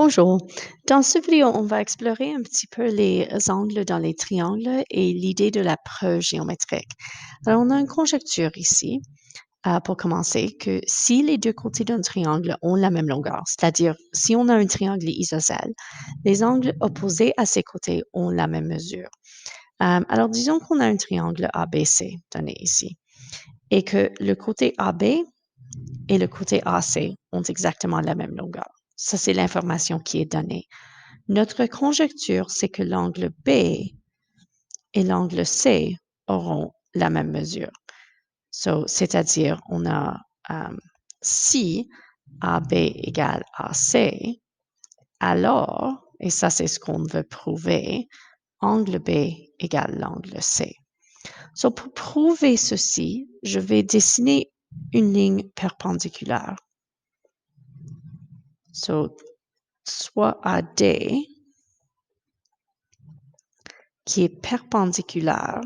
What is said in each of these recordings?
Bonjour. Dans cette vidéo, on va explorer un petit peu les angles dans les triangles et l'idée de la preuve géométrique. Alors, on a une conjecture ici, pour commencer, que si les deux côtés d'un triangle ont la même longueur, c'est-à-dire si on a un triangle isocèle, les angles opposés à ses côtés ont la même mesure. Alors, disons qu'on a un triangle ABC donné ici et que le côté AB et le côté AC ont exactement la même longueur. Ça, c'est l'information qui est donnée. Notre conjecture, c'est que l'angle B et l'angle C auront la même mesure. C'est-à-dire, on a si AB égale AC, alors, et ça c'est ce qu'on veut prouver, angle B égale l'angle C. Pour prouver ceci, je vais dessiner une ligne perpendiculaire. Soit AD qui est perpendiculaire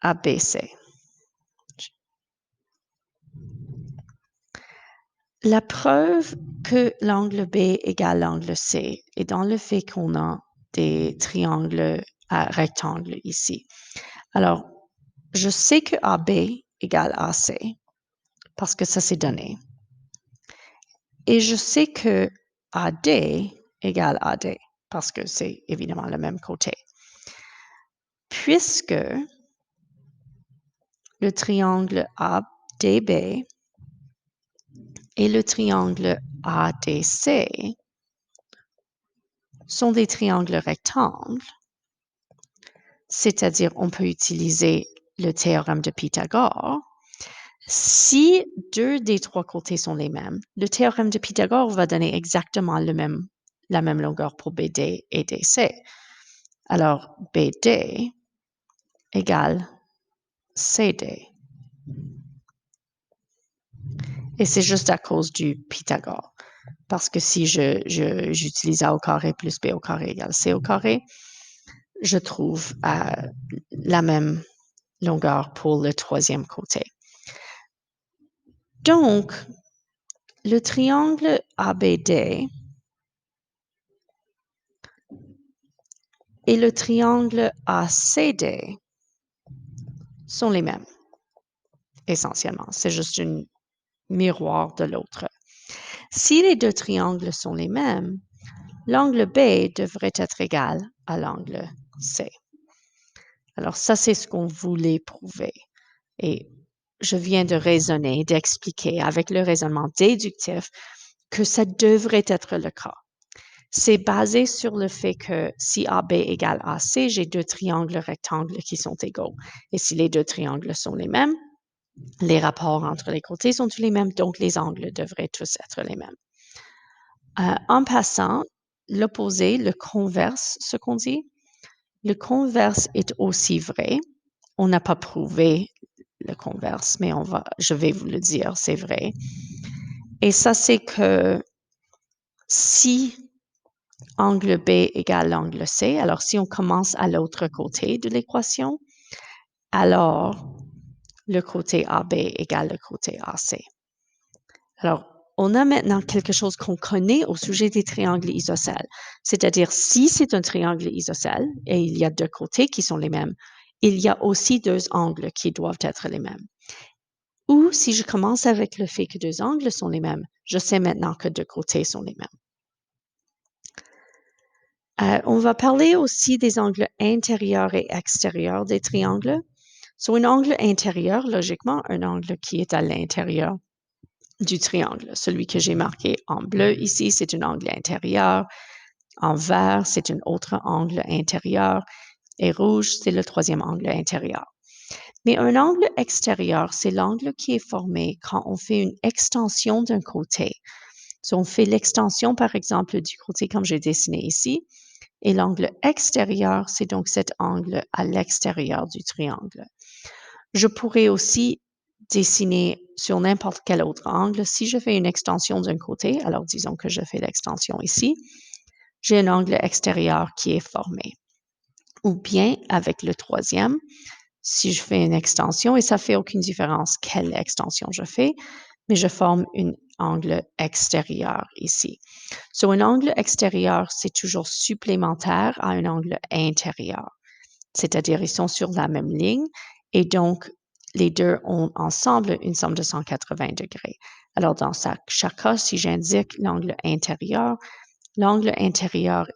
à BC. La preuve que l'angle B égale l'angle C est dans le fait qu'on a des triangles à rectangles ici. Alors, je sais que AB égale AC parce que ça c'est donné. Et je sais que AD égale AD parce que c'est évidemment le même côté. Puisque le triangle ADB et le triangle ADC sont des triangles rectangles, c'est-à-dire on peut utiliser le théorème de Pythagore. Si deux des trois côtés sont les mêmes, le théorème de Pythagore va donner exactement la même longueur pour BD et DC. Alors, BD égale CD. Et c'est juste à cause du Pythagore. Parce que si j'utilise A au carré plus B au carré égale C au carré, je trouve la même longueur pour le troisième côté. Donc, le triangle ABD et le triangle ACD sont les mêmes, essentiellement. C'est juste un miroir de l'autre. Si les deux triangles sont les mêmes, l'angle B devrait être égal à l'angle C. Alors ça, c'est ce qu'on voulait prouver. Et je viens de raisonner, d'expliquer avec le raisonnement déductif que ça devrait être le cas. C'est basé sur le fait que si AB égale AC, j'ai deux triangles rectangles qui sont égaux. Et si les deux triangles sont les mêmes, les rapports entre les côtés sont tous les mêmes, donc les angles devraient tous être les mêmes. En passant, l'opposé, le converse, ce qu'on dit, le converse est aussi vrai. On n'a pas prouvé le converse, mais je vais vous le dire, c'est vrai. Et ça, c'est que si angle B égale angle C, alors si on commence à l'autre côté de l'équation, alors le côté AB égale le côté AC. Alors, on a maintenant quelque chose qu'on connaît au sujet des triangles isocèles. C'est-à-dire, si c'est un triangle isocèle et il y a deux côtés qui sont les mêmes, il y a aussi deux angles qui doivent être les mêmes. Ou si je commence avec le fait que deux angles sont les mêmes, je sais maintenant que deux côtés sont les mêmes. On va parler aussi des angles intérieurs et extérieurs des triangles. Un angle intérieur, logiquement, un angle qui est à l'intérieur du triangle. Celui que j'ai marqué en bleu ici, c'est un angle intérieur. En vert, c'est un autre angle intérieur. Et rouge, c'est le troisième angle intérieur. Mais un angle extérieur, c'est l'angle qui est formé quand on fait une extension d'un côté. On fait l'extension, par exemple, du côté comme j'ai dessiné ici. Et l'angle extérieur, c'est donc cet angle à l'extérieur du triangle. Je pourrais aussi dessiner sur n'importe quel autre angle. Si je fais une extension d'un côté, alors disons que je fais l'extension ici, j'ai un angle extérieur qui est formé. Ou bien avec le troisième, si je fais une extension, et ça fait aucune différence quelle extension je fais, mais je forme angle extérieur ici. So, un angle extérieur, c'est toujours supplémentaire à un angle intérieur. C'est-à-dire, ils sont sur la même ligne et donc, les deux ont ensemble une somme de 180 degrés. Alors, dans chaque cas, si j'indique l'angle intérieur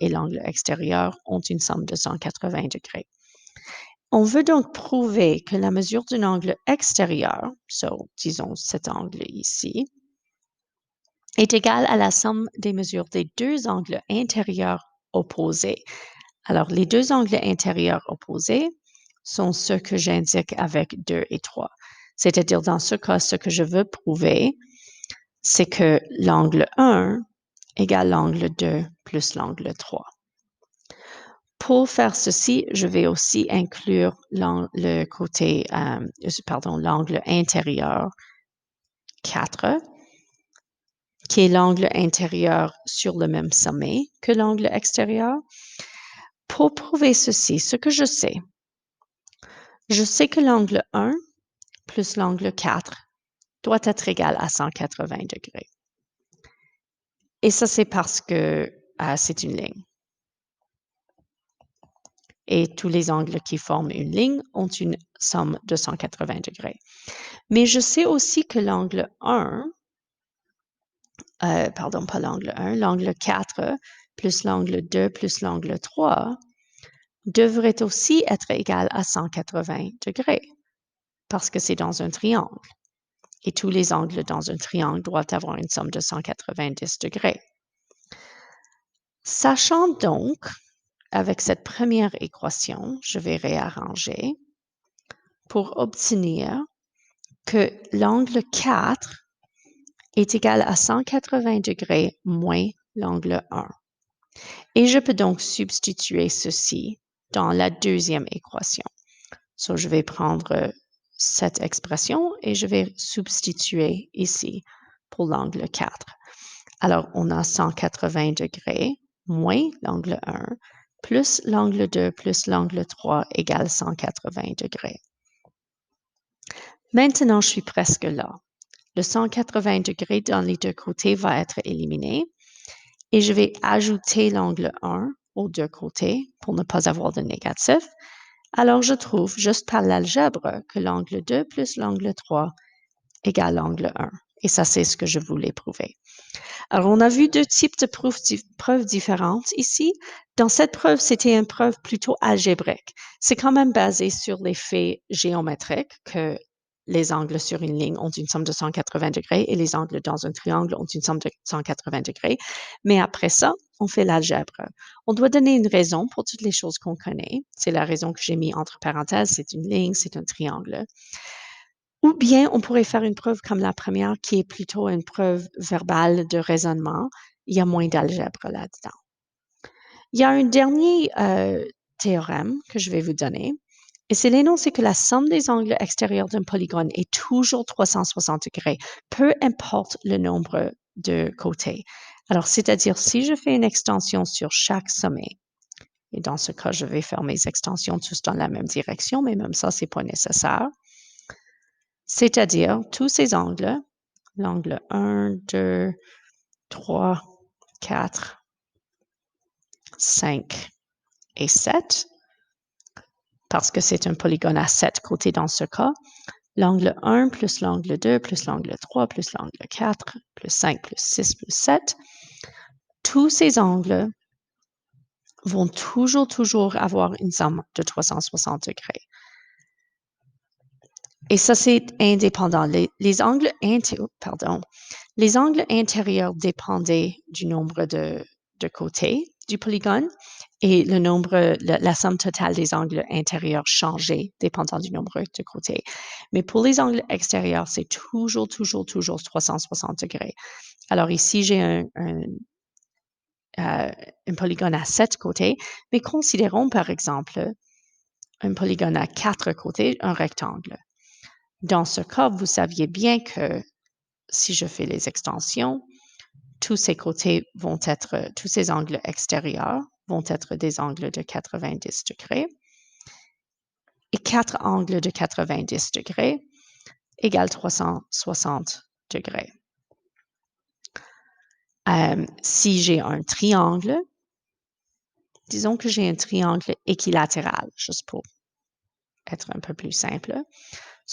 et l'angle extérieur ont une somme de 180 degrés. On veut donc prouver que la mesure d'un angle extérieur, disons cet angle ici, est égale à la somme des mesures des deux angles intérieurs opposés. Alors, les deux angles intérieurs opposés sont ceux que j'indique avec 2 et 3. C'est-à-dire, dans ce cas, ce que je veux prouver, c'est que l'angle 1 égale l'angle 2 plus l'angle 3. Pour faire ceci, je vais aussi inclure l'angle intérieur 4, qui est l'angle intérieur sur le même sommet que l'angle extérieur. Pour prouver ceci, ce que je sais que l'angle 1 plus l'angle 4 doit être égal à 180 degrés. Et ça, c'est parce que c'est une ligne. Et tous les angles qui forment une ligne ont une somme de 180 degrés. Mais je sais aussi que l'angle 4 plus l'angle 2 plus l'angle 3 devrait aussi être égal à 180 degrés parce que c'est dans un triangle. Et tous les angles dans un triangle doivent avoir une somme de 190 degrés. Sachant donc, avec cette première équation, je vais réarranger pour obtenir que l'angle 4 est égal à 180 degrés moins l'angle 1. Et je peux donc substituer ceci dans la deuxième équation. So, je vais prendre cette expression et je vais substituer ici pour l'angle 4. Alors, on a 180 degrés moins l'angle 1 plus l'angle 2 plus l'angle 3 égale 180 degrés. Maintenant, je suis presque là. Le 180 degrés dans les deux côtés va être éliminé et je vais ajouter l'angle 1 aux deux côtés pour ne pas avoir de négatif. Alors, je trouve juste par l'algèbre que l'angle 2 plus l'angle 3 égale l'angle 1. Et ça, c'est ce que je voulais prouver. Alors, on a vu deux types de preuves différentes ici. Dans cette preuve, c'était une preuve plutôt algébrique. C'est quand même basé sur les faits géométriques que les angles sur une ligne ont une somme de 180 degrés et les angles dans un triangle ont une somme de 180 degrés. Mais après ça, on fait l'algèbre. On doit donner une raison pour toutes les choses qu'on connaît. C'est la raison que j'ai mis entre parenthèses, c'est une ligne, c'est un triangle. Ou bien on pourrait faire une preuve comme la première qui est plutôt une preuve verbale de raisonnement. Il y a moins d'algèbre là-dedans. Il y a un dernier théorème que je vais vous donner. Et c'est l'énoncé que la somme des angles extérieurs d'un polygone est toujours 360 degrés, peu importe le nombre de côtés. Alors, c'est-à-dire, si je fais une extension sur chaque sommet, et dans ce cas, je vais faire mes extensions tous dans la même direction, mais même ça, c'est pas nécessaire. C'est-à-dire, tous ces angles, l'angle 1, 2, 3, 4, 5 et 7, parce que c'est un polygone à 7 côtés dans ce cas, l'angle 1 plus l'angle 2 plus l'angle 3 plus l'angle 4 plus 5 plus 6 plus 7, tous ces angles vont toujours avoir une somme de 360 degrés. Et ça, c'est indépendant. Les angles intérieurs dépendaient du nombre de côtés du polygone et la somme totale des angles intérieurs changeait dépendant du nombre de côtés. Mais pour les angles extérieurs, c'est toujours 360 degrés. Alors ici, j'ai un polygone à 7 côtés, mais considérons par exemple un polygone à 4 côtés, un rectangle. Dans ce cas, vous saviez bien que si je fais les extensions, tous ces angles extérieurs vont être des angles de 90 degrés. Et 4 angles de 90 degrés égale 360 degrés. Si j'ai un triangle, disons que j'ai un triangle équilatéral, juste pour être un peu plus simple.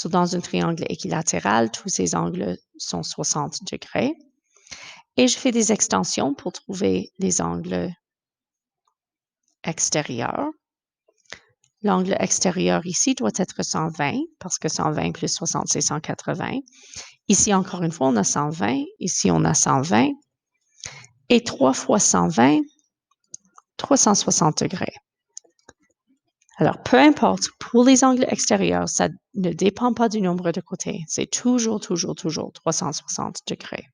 Dans un triangle équilatéral, tous ces angles sont 60 degrés. Et je fais des extensions pour trouver les angles extérieurs. L'angle extérieur ici doit être 120 parce que 120 plus 60, c'est 180. Ici, encore une fois, on a 120. Ici, on a 120. Et 3 fois 120, 360 degrés. Alors, peu importe, pour les angles extérieurs, ça ne dépend pas du nombre de côtés. C'est toujours 360 degrés.